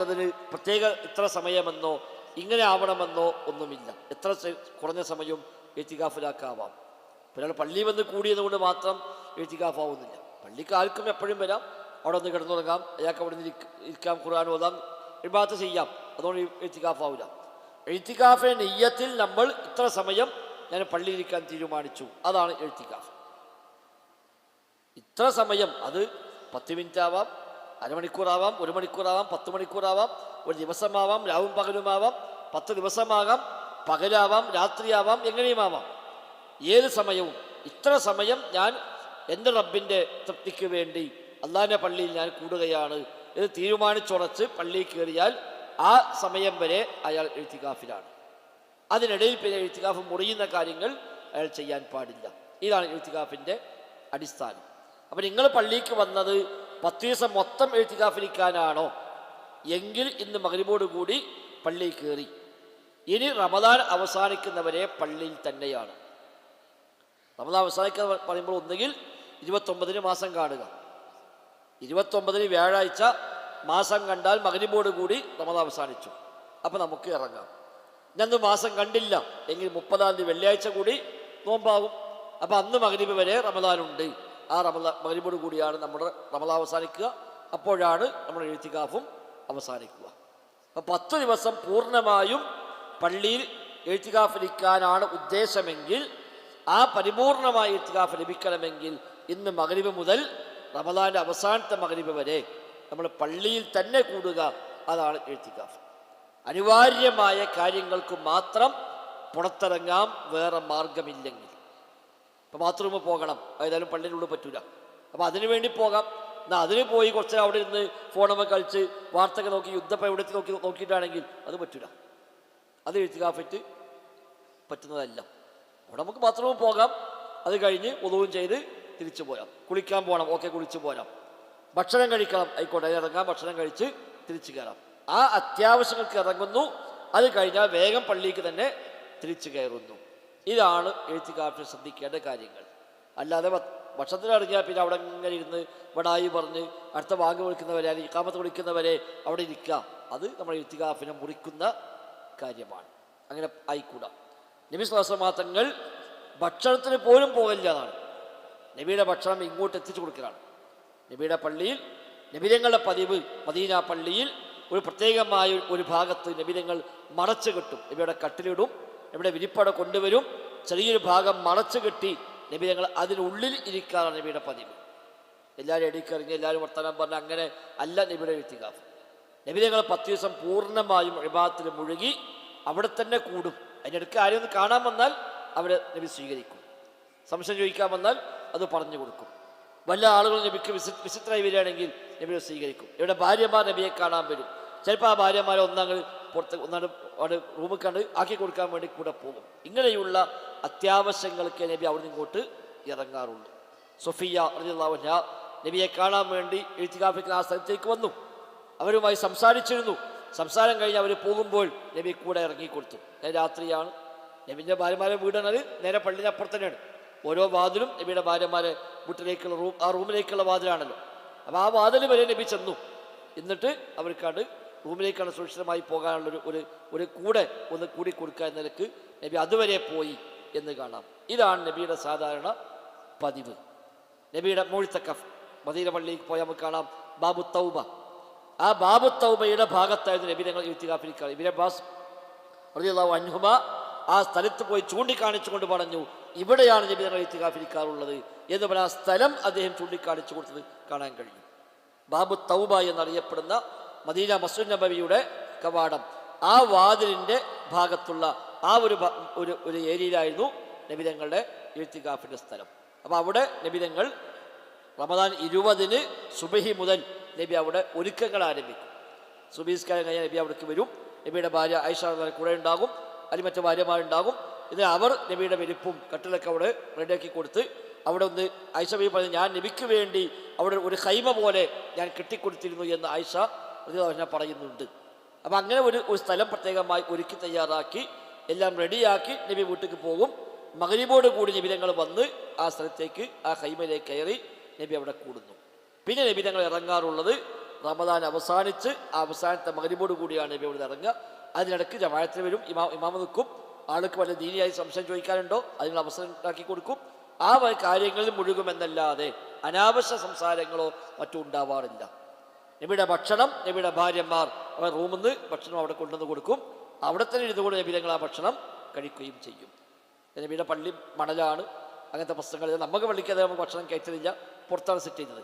അതിന് പ്രത്യേക ഇത്ര സമയമെന്നോ ഇങ്ങനെ ആവണമെന്നോ ഒന്നുമില്ല. എത്ര കുറഞ്ഞ സമയവും എത്തിക്കാഫിലാക്കാവാം. ഒരാൾ പള്ളി വന്ന് കൂടിയതുകൊണ്ട് മാത്രം എത്തിക്കാഫാവുന്നില്ല. പള്ളിക്ക് ആർക്കും എപ്പോഴും വരാം, അവിടെ ഒന്ന് കിടന്നുറങ്ങാം, അയാൾക്ക് അവിടെ നിന്ന് ഇരിക്കാം, ഖുർആൻ ഓതാം, ഇബാദത്ത് ചെയ്യാം. അതുകൊണ്ട് എത്തിക്കാഫാവില്ല. എഴുത്തിക്കാഫിന്റെ നെയ്യത്തിൽ നമ്മൾ ഇത്ര സമയം ഞാൻ പള്ളിയിലിരിക്കാൻ തീരുമാനിച്ചു, അതാണ് എഴുത്തിക്കാഫ്. ഇത്ര സമയം, അത് 10 മിനിറ്റ് ആവാം, അരമണിക്കൂറാവാം, 1 മണിക്കൂറാവാം, 10 മണിക്കൂറാവാം, ഒരു ദിവസമാവാം, രാവും പകലുമാവാം, 10 ദിവസമാകാം, പകലാവാം, രാത്രിയാവാം, എങ്ങനെയുമാവാം. ഏത് സമയവും ഇത്ര സമയം ഞാൻ എൻ്റെ റബ്ബിൻ്റെ തൃപ്തിക്ക് വേണ്ടി അള്ളാഹിൻ്റെ പള്ളിയിൽ ഞാൻ കൂടുകയാണ് ഇത് തീരുമാനിച്ചുറച്ച് പള്ളിയിൽ കയറിയാൽ ആ സമയം വരെ അയാൾ എഴുത്തിക്കാഫിലാണ്. അതിനിടയിൽ പിന്നെ എഴുത്തിക്കാഫ് മുറിയുന്ന കാര്യങ്ങൾ അയാൾ ചെയ്യാൻ പാടില്ല. ഇതാണ് എഴുത്തിക്കാഫിൻ്റെ അടിസ്ഥാനം. അപ്പം നിങ്ങൾ പള്ളിക്ക് വന്നത് 10 ദിവസം മൊത്തം എഴുത്തിക്കാഫിരിക്കാനാണോ എങ്കിൽ ഇന്ന് മഗ്‌രിബോട് കൂടി പള്ളിയിൽ കയറി. ഇനി റമദാൻ അവസാനിക്കുന്നവരെ പള്ളിയിൽ തന്നെയാണ്. റമദാൻ അവസാനിക്കുക പറയുമ്പോൾ ഒന്നുകിൽ 29 മാസം കാണുക, 29 വ്യാഴാഴ്ച മാസം കണ്ടാൽ മഗ്‌രിബോട് കൂടി റമദാൻ അവസാനിച്ചു, അപ്പം നമുക്ക് ഇറങ്ങാം. ഇന്ന് മാസം കണ്ടില്ല എങ്കിൽ 30-ാം തീയതി വെള്ളിയാഴ്ച കൂടി നോമ്പാകും. അപ്പം അന്ന് മഗ്‌രിബ് വരെ റമദാനുണ്ട്. ആ മഗ്‌രിബോട് കൂടിയാണ് നമ്മുടെ റമദാൻ അവസാനിക്കുക. അപ്പോഴാണ് നമ്മുടെ എഴുത്തിക്കാഫും അവസാനിക്കുക. അപ്പം 10 ദിവസം പൂർണ്ണമായും പള്ളിയിൽ എഴുത്തിക്കാഫിരിക്കാനാണ് ഉദ്ദേശമെങ്കിൽ ആ പരിപൂർണമായ എഴുത്തിക്കാഫ് ലഭിക്കണമെങ്കിൽ ഇന്ന് മഗ്‌രിബ് മുതൽ റമദാന്റെ അവസാനത്തെ മഗ്‌രിബ് വരെ നമ്മൾ പള്ളിയിൽ തന്നെ കൂടുക, അതാണ് എഴുത്തിക്കാഫ്. അനിവാര്യമായ കാര്യങ്ങൾക്ക് മാത്രം പുറത്തിറങ്ങാം, വേറെ മാർഗമില്ലെങ്കിൽ. ഇപ്പം ബാത്റൂമിൽ പോകണം, ഏതായാലും പള്ളിയിലുള്ളിൽ പറ്റൂല, അപ്പം അതിനു വേണ്ടി പോകാം. എന്നാൽ അതിന് പോയി കുറച്ച് അവിടെ ഇരുന്ന് ഫോണുമ്മ കളിച്ച് വാർത്തകൾ നോക്കി യുദ്ധപ്രവൃത്തി നോക്കിയിട്ടാണെങ്കിൽ അത് പറ്റൂല. അത് എഴുത്തിക്കാഫിറ്റ് പറ്റുന്നതല്ല. അവിടെ നമുക്ക് ബാത്റൂമിൽ പോകാം, അത് കഴിഞ്ഞ് ഉദുവും ചെയ്ത് തിരിച്ചു പോരാം. കുളിക്കാൻ പോകണം, ഓക്കെ, കുളിച്ച് പോരാം. ഭക്ഷണം കഴിക്കണം, ആയിക്കോട്ടെ, ഇറങ്ങാം, ഭക്ഷണം കഴിച്ച് തിരിച്ചു കയറാം. ആ അത്യാവശ്യങ്ങൾക്ക് ഇറങ്ങുന്നു, അത് കഴിഞ്ഞാൽ വേഗം പള്ളിക്ക് തന്നെ തിരിച്ചു കയറുന്നു. ഇതാണ് എഴുത്തിക്കാഫിൽ ശ്രദ്ധിക്കേണ്ട കാര്യങ്ങൾ. അല്ലാതെ ഭക്ഷണത്തിൽ ഇറങ്ങിയാൽ പിന്നെ അവിടെ ഇങ്ങനെ ഇരുന്ന് വടായി പറഞ്ഞ് അടുത്ത വാങ്ങ് വിളിക്കുന്നവരെ അല്ലെങ്കിൽ ഇഖാമത്ത് വിളിക്കുന്നവരെ അവിടെ ഇരിക്കുക, അത് നമ്മുടെ എഴുത്തിക്കാഫിനെ മുറിക്കുന്ന കാര്യമാണ്. അങ്ങനെ ആയിക്കൂടാ. നബി സ്വല്ലല്ലാഹു അലൈഹി വസല്ലം തങ്ങൾ ഭക്ഷണത്തിന് പോലും പോകില്ല എന്നാണ്. നബിയുടെ ഭക്ഷണം ഇങ്ങോട്ട് എത്തിച്ചു കൊടുക്കലാണ്. നബിയുടെ പള്ളിയിൽ നബിതങ്ങളുടെ പതിവ്, മദീന പള്ളിയിൽ ഒരു പ്രത്യേകമായ ഒരു ഭാഗത്ത് നബിതങ്ങൾ മറച്ചു കെട്ടും. നബിയുടെ കട്ടിലിടും, നബിയുടെ വിരിപ്പട കൊണ്ടുവരും, ചെറിയൊരു ഭാഗം മറച്ചു കെട്ടി നബിതങ്ങൾ അതിനുള്ളിൽ ഇരിക്കാറാണ് നബിയുടെ പതിവ്. എല്ലാവരും എടിക്കറിഞ്ഞ് എല്ലാവരും വർത്തമാനം പറഞ്ഞ് അങ്ങനെ അല്ല നബിയുടെ എഴുത്തിക്കാഫ്. നബിതങ്ങൾ 10 ദിവസം പൂർണ്ണമായും ഇബാദത്തിൽ മുഴുകി അവിടെ തന്നെ കൂടും. അതിനിടയ്ക്ക് ആരും ഒന്ന് കാണാൻ വന്നാൽ അവരെ നബി സ്വീകരിക്കും. സംശയം ചോദിക്കാൻ വന്നാൽ അത് പറഞ്ഞു കൊടുക്കും. വല്ല ആളുകൾ നബിക്ക് വിസിറ്ററായി വരികയാണെങ്കിൽ നബിയെ സ്വീകരിക്കും. ഇവിടെ ഭാര്യമാർ നബിയെ കാണാൻ വരും. ചിലപ്പോൾ ആ ഭാര്യമാരെ ഒന്നങ്ങൾ അവിടെ റൂമിൽ കണ്ട് ആക്കി കൊടുക്കാൻ വേണ്ടി കൂടെ പോകും. ഇങ്ങനെയുള്ള അത്യാവശ്യങ്ങൾക്ക് നബി അവിടെ നിന്ന് ഇങ്ങോട്ട് ഇറങ്ങാറുള്ളൂ. സൊഫിയ റളിയല്ലാഹു അൻഹ നബിയെ കാണാൻ വേണ്ടി എഴുത്തിക്കാഫിക്ക് ആ സ്ഥലത്തേക്ക് വന്നു. അവരുമായി സംസാരിച്ചിരുന്നു. സംസാരം കഴിഞ്ഞ് അവർ പോകുമ്പോൾ നബി കൂടെ ഇറങ്ങിക്കൊടുത്തു. രാത്രിയാണ്. നബിൻ്റെ ഭാര്യമാരെ വീടാണ് നേരെ പള്ളിൻ്റെ അപ്പുറത്ത് തന്നെയാണ്. ഓരോ വാതിലും നബിയുടെ ഭാര്യമാരെ വീട്ടിലേക്കുള്ള ആ റൂമിലേക്കുള്ള വാതിലാണല്ലോ. അപ്പോൾ ആ വാതിൽ വരെ നബി ചെന്നു. എന്നിട്ട് അവർക്കാണ് റൂമിലേക്കാണ് സുരക്ഷിതമായി പോകാനുള്ള ഒരു കൂടെ ഒന്ന് കൂടി കൊടുക്കുക എന്ന നിലക്ക് നബി അതുവരെ പോയി എന്ന് കാണാം. ഇതാണ് നബിയുടെ സാധാരണ പതിവ്. നബിയുടെ മുഅ്തഖഫ് മദീന പള്ളിയിൽ പോയാൽ നമുക്ക് കാണാം ബാബു തൗബ. ആ ബാബു തൗബയുടെ ഭാഗത്തായിരുന്നു നബി ഞങ്ങൾ ഇത്തികാഫിരിക്കാറ്. ഇബ്നു അബ്ബാസ് റളിയല്ലാഹു അൻഹുമ ആ സ്ഥലത്ത് പോയി ചൂണ്ടിക്കാണിച്ചുകൊണ്ട് പറഞ്ഞു, ഇവിടെയാണ് നബി ഞങ്ങൾ ഇത്തികാഫിരിക്കാറുള്ളത് എന്ന് പറഞ്ഞ ആ സ്ഥലം അദ്ദേഹം ചൂണ്ടിക്കാണിച്ചു കൊടുത്തത് കാണാൻ കഴിയും. ബാബു തൗബ എന്നറിയപ്പെടുന്ന മദീന മസ്ജിദ് നബവിയുടെ കവാടം, ആ വാതിലിൻ്റെ ഭാഗത്തുള്ള ആ ഒരു ഏരിയയിലായിരുന്നു നബിതങ്ങളുടെ ഇത്തികാഫിൻ്റെ സ്ഥലം. അപ്പോൾ അവിടെ നബിതങ്ങൾ റമദാൻ 20 സുബഹി മുതൽ നബി അവിടെ ഒരുക്കങ്ങൾ ആരംഭിക്കും. സുബഹിസ്കാരം കഴിഞ്ഞാൽ നബി അവിടേക്ക് വരും. നബിയുടെ ഭാര്യ ആയിഷ കൂടെ ഉണ്ടാകും, അല്ലെങ്കിൽ മറ്റു ഭാര്യമാരുണ്ടാകും. ഇത് അവർ നബിയുടെ വിരിപ്പും കട്ടിലൊക്കെ അവിടെ റെഡിയാക്കി കൊടുത്ത് അവിടെ ഒന്ന് ആയിഷ ബി പറഞ്ഞു, ഞാൻ നബിക്ക് വേണ്ടി അവിടെ ഒരു ഖൈമ പോലെ ഞാൻ കെട്ടിക്കൊടുത്തിരുന്നു എന്ന് ആയിഷ പറയുന്നുണ്ട്. അപ്പം അങ്ങനെ ഒരു സ്ഥലം പ്രത്യേകമായി ഒരുക്കി തയ്യാറാക്കി എല്ലാം റെഡിയാക്കി നബി വീട്ടിലേക്ക് പോകും. മഗ്‌രിബോട് കൂടി നബി തങ്ങൾ വന്ന് ആ സ്ഥലത്തേക്ക് ആ ഖൈമയിലേക്ക് കയറി നബി അവിടെ കൂടുന്നു. പിന്നെ നബി തങ്ങൾ ഇറങ്ങാറുള്ളത് റമദാൻ അവസാനിച്ച് ആ അവസാനത്തെ മഗ്‌രിബോട് കൂടിയാണ് നബി അവിടെ ഇറങ്ങുക. അതിനിടയ്ക്ക് ജമാഅത്തിന് വരും, ഇമാമ നിൽക്കും. ആൾക്ക് വല്ല ദീനിയായി സംശയം ചോദിക്കാനുണ്ടോ അതിനുള്ള അവസരം ഉണ്ടാക്കി കൊടുക്കും. ആ കാര്യങ്ങളിൽ മുഴുകുമെന്നല്ലാതെ അനാവശ്യ സംസാരങ്ങളോ മറ്റും ഉണ്ടാവാറില്ല. നബിയുടെ ഭക്ഷണം, നബിയുടെ ഭാര്യമാർ അവർ റൂമിൽ നിന്ന് ഭക്ഷണം അവിടെ കൊണ്ടുവന്ന് കൊടുക്കും. അവിടെ തന്നെ ഇരുന്നുകൊണ്ട് നബിതങ്ങൾ ആ ഭക്ഷണം കഴിക്കുകയും ചെയ്യും. നബിയുടെ പള്ളി മണലാണ്, അങ്ങനത്തെ പ്രശ്നങ്ങൾ നമുക്ക് പള്ളിക്ക് അത് നമുക്ക് ഭക്ഷണം കയറ്റുന്നില്ല, പുറത്താണ് സെറ്റ് ചെയ്യുന്നത്.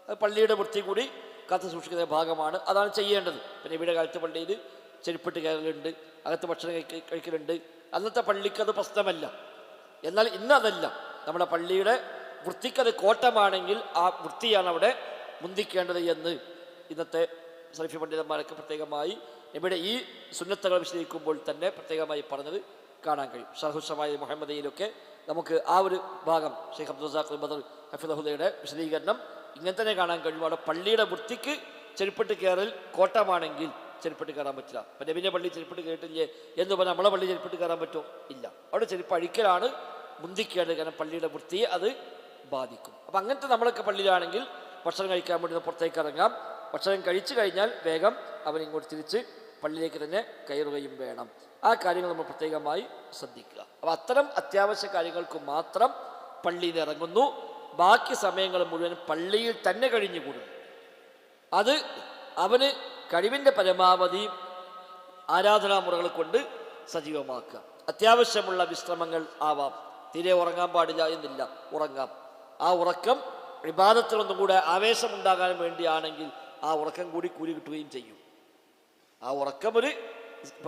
അത് പള്ളിയുടെ വൃത്തി കൂടി കാത്തു സൂക്ഷിക്കുന്ന ഭാഗമാണ്, അതാണ് ചെയ്യേണ്ടത്. പിന്നെ നബിയുടെ കാലത്ത് പള്ളിയിൽ ചെരുപ്പിട്ട് കയറലുണ്ട്, അകത്ത് ഭക്ഷണം കഴിക്കലുണ്ട്. അന്നത്തെ പള്ളിക്ക് അത് പ്രശ്നമല്ല. എന്നാൽ ഇന്നതല്ല. നമ്മുടെ പള്ളിയുടെ വൃത്തിക്കത് കോട്ടമാണെങ്കിൽ ആ വൃത്തിയാണ് അവിടെ മുന്തിക്കേണ്ടത് എന്ന് ഇന്നത്തെ സലഫി പണ്ഡിതന്മാരൊക്കെ പ്രത്യേകമായി നബിയുടെ ഈ സുന്നത്തുകൾ വിശദീകരിക്കുമ്പോൾ തന്നെ പ്രത്യേകമായി പറഞ്ഞത് കാണാൻ കഴിയും. ഷർഹുഷമായ മുഹമ്മദിയിലൊക്കെ നമുക്ക് ആ ഒരു ഭാഗം ഷെയ്ഖ് അബ്ദുൽ റസാഖ് ബദർ ഹഫിദുള്ളയുടെ വിശദീകരണം ഇങ്ങനെ തന്നെ കാണാൻ കഴിയും. അവിടെ പള്ളിയുടെ വൃത്തിക്ക് ചെരുപ്പിട്ട് കയറൽ കോട്ടമാണെങ്കിൽ ചെരുപ്പിട്ട് കയറാൻ പറ്റില്ല. അപ്പം നബിൻ്റെ പള്ളി ചെരുപ്പിട്ട് കയറിട്ടില്ലേ എന്ന് പറഞ്ഞാൽ നമ്മളെ പള്ളി ചെരുപ്പിട്ട് കയറാൻ പറ്റുമോ? ഇല്ല. അവിടെ ചെരുപ്പ് അഴിക്കലാണ് മുന്തിക്കേണ്ടത്. കാരണം പള്ളിയുടെ വൃത്തിയെ അത് ബാധിക്കും. അപ്പം അങ്ങനത്തെ നമ്മളൊക്കെ പള്ളിയിലാണെങ്കിൽ ഭക്ഷണം കഴിക്കാൻ വേണ്ടി പുറത്തേക്ക് ഇറങ്ങാം. ഭക്ഷണം കഴിച്ചു കഴിഞ്ഞാൽ വേഗം അവൻ ഇങ്ങോട്ട് തിരിച്ച് പള്ളിയിലേക്ക് തന്നെ കയറുകയും വേണം. ആ കാര്യങ്ങൾ നമ്മൾ പ്രത്യേകമായി ശ്രദ്ധിക്കുക. അപ്പം അത്തരം അത്യാവശ്യ കാര്യങ്ങൾക്ക് മാത്രം പള്ളിയിൽ ഇറങ്ങുന്നു. ബാക്കി സമയങ്ങൾ മുഴുവൻ പള്ളിയിൽ തന്നെ കഴിഞ്ഞുകൂടുന്നു. അത് അവന് കഴിവിൻ്റെ പരമാവധി ആരാധനാമുറകൾ കൊണ്ട് സജീവമാക്കുക. അത്യാവശ്യമുള്ള വിശ്രമങ്ങൾ ആവാം. തീരെ ഉറങ്ങാൻ പാടില്ല എന്നില്ല, ഉറങ്ങാം. ആ ഉറക്കം ഇബാദത്തിലൊന്നും കൂടെ ആവേശമുണ്ടാകാൻ വേണ്ടിയാണെങ്കിൽ ആ ഉറക്കം കൂടി കൂലി കിട്ടുകയും ചെയ്യും. ആ ഉറക്കം ഒരു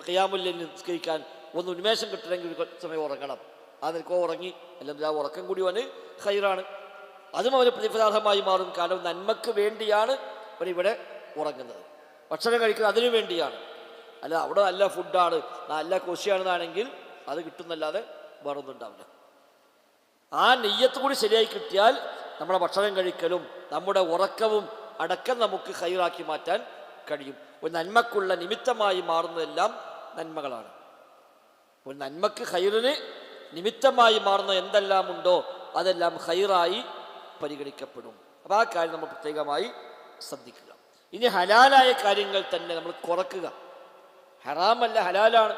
ഖിയാമുൽ ലൈൽ നിസ്കരിക്കാൻ ഒന്ന് ഉന്മേഷം കിട്ടണമെങ്കിൽ ഒരു സമയം ഉറങ്ങണം. ആ നിൽക്കോ ഉറങ്ങി അല്ലെങ്കിൽ ആ ഉറക്കം കൂടി അവന് ഖൈറാണ്, അതും അവന് പ്രതിഫലാർഹമായി മാറും. കാരണം നന്മക്ക് വേണ്ടിയാണ് അവനിവിടെ ഉറങ്ങുന്നത്. ഭക്ഷണം കഴിക്കുന്നത് അതിനു വേണ്ടിയാണ്. അല്ല അവിടെ നല്ല ഫുഡാണ്, നല്ല കൊശിയാണെന്നാണെങ്കിൽ അത് കിട്ടുന്നല്ലാതെ വേറൊന്നും ഉണ്ടാവില്ല. ആ നെയ്യത്ത് കൂടി ശരിയായി കിട്ടിയാൽ നമ്മുടെ ഭക്ഷണം കഴിക്കലും നമ്മുടെ ഉറക്കവും അടക്കം നമുക്ക് ഖൈറാക്കി മാറ്റാൻ കഴിയും. ഒരു നന്മക്കുള്ള നിമിത്തമായി മാറുന്നതെല്ലാം നന്മകളാണ്. ഒരു നന്മക്ക് ഖൈറിന് നിമിത്തമായി മാറുന്ന എന്തെല്ലാം ഉണ്ടോ അതെല്ലാം ഖൈറായി പരിഗണിക്കപ്പെടും. അപ്പോൾ ആ കാര്യം നമ്മൾ പ്രത്യേകമായി ശ്രദ്ധിക്കുക. ഇനി ഹലാലായ കാര്യങ്ങൾ തന്നെ നമ്മൾ കുറക്കുക. ഹറാമല്ല, ഹലാലാണ്,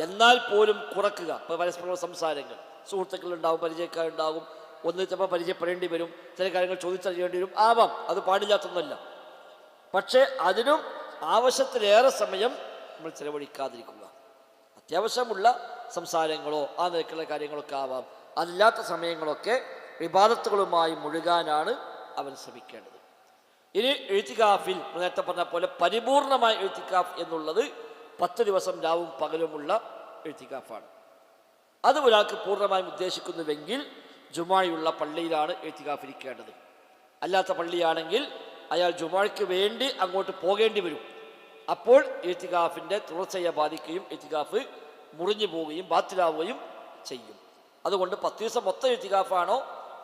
എന്നാൽ പോലും കുറക്കുക. ഇപ്പോൾ പരസ്പര സംസാരങ്ങൾ, സുഹൃത്തുക്കളുണ്ടാവും, പരിചയക്കാരുണ്ടാകും, ഒന്ന് ചിലപ്പോൾ പരിചയപ്പെടേണ്ടി വരും, ചില കാര്യങ്ങൾ ചോദിച്ചറിയേണ്ടി വരും, ആവാം, അത് പാടില്ലാത്തൊന്നുമല്ല. പക്ഷേ അതിനും ആവശ്യത്തിലേറെ സമയം നമ്മൾ ചിലവഴിക്കാതിരിക്കുക. അത്യാവശ്യമുള്ള സംസാരങ്ങളോ ആ നിരക്കുള്ള കാര്യങ്ങളൊക്കെ ആവാം. അതില്ലാത്ത സമയങ്ങളൊക്കെ ഇബാദത്തുകളുമായി മുഴുകാനാണ് അവൻ ശ്രമിക്കേണ്ടത്. ഇനി എഴുത്തിക്കാഫിൽ നേരത്തെ പറഞ്ഞ പോലെ പരിപൂർണമായ എഴുത്തിക്കാഫ് എന്നുള്ളത് 10 ദിവസം രാവും പകലുമുള്ള എഴുത്തിക്കാഫാണ്. അത് ഒരാൾക്ക് പൂർണ്ണമായും ഉദ്ദേശിക്കുന്നുവെങ്കിൽ ജുമായുള്ള പള്ളിയിലാണ് എഴുത്തിക്കാഫിരിക്കേണ്ടത്. അല്ലാത്ത പള്ളിയാണെങ്കിൽ അയാൾ ജുമായ്ക്ക് വേണ്ടി അങ്ങോട്ട് പോകേണ്ടി വരും. അപ്പോൾ എഴുത്തിക്കാഫിൻ്റെ തുടർച്ചയെ ബാധിക്കുകയും എഴുത്തിക്കാഫ് മുറിഞ്ഞു പോവുകയും ബാത്തിലാവുകയും ചെയ്യും. അതുകൊണ്ട് 10 ദിവസം മൊത്തം എഴുത്തിക്കാഫാണോ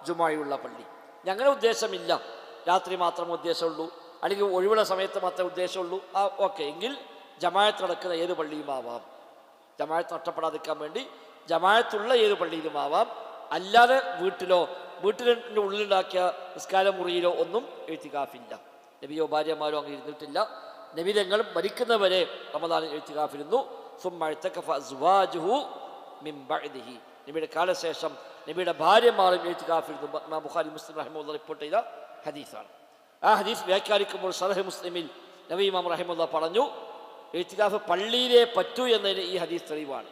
ജുമായുള്ള പള്ളി? ഞങ്ങളുടെ ഉദ്ദേശമില്ല, രാത്രി മാത്രമേ ഉദ്ദേശമുള്ളൂ, അല്ലെങ്കിൽ ഒഴിവുള്ള സമയത്ത് മാത്രമേ ഉദ്ദേശമുള്ളൂ, ഓക്കെ, എങ്കിൽ ജമാഅത്ത് നടക്കുന്ന ഏത് പള്ളിയുമാവാം. ജമാഅത്ത് നഷ്ടപ്പെടാതിരിക്കാൻ വേണ്ടി ജമാഅത്തുള്ള ഏത് പള്ളിയിലുമാവാം. അല്ലാതെ വീട്ടിൻ്റെ ഉള്ളിലുണ്ടാക്കിയ നിസ്കാര മുറിയിലോ ഒന്നും എഴുത്തിക്കാഫില്ല. നബിയോ ഭാര്യമാരോ അങ്ങനെ ഇരുന്നിട്ടില്ല. നബി തങ്ങൾ മരിക്കുന്നവരെ റമദാനിൽ എഴുത്തിക്കാഫിരുന്നു. നബിയുടെ കാലശേഷം നബിയുടെ ഭാര്യമാരും എഴുത്തിക്കാഫിരുന്നു. ബുഖാരി മുസ്ലിം റഹിമഹുല്ലാഹ് റിപ്പോർട്ട് ചെയ്ത ഹദീസാണ്. ആ ഹദീസ് വ്യാഖ്യാനിക്കുമ്പോൾ സഹീഹ് മുസ്ലിമിൽ നബി ഇമാം റഹിമഹുല്ലാഹ് പറഞ്ഞു, എഴുത്തിക്കാഫ് പള്ളിയിലേ പറ്റൂ എന്നതിന് ഈ ഹദീസ് തെളിവാണ്.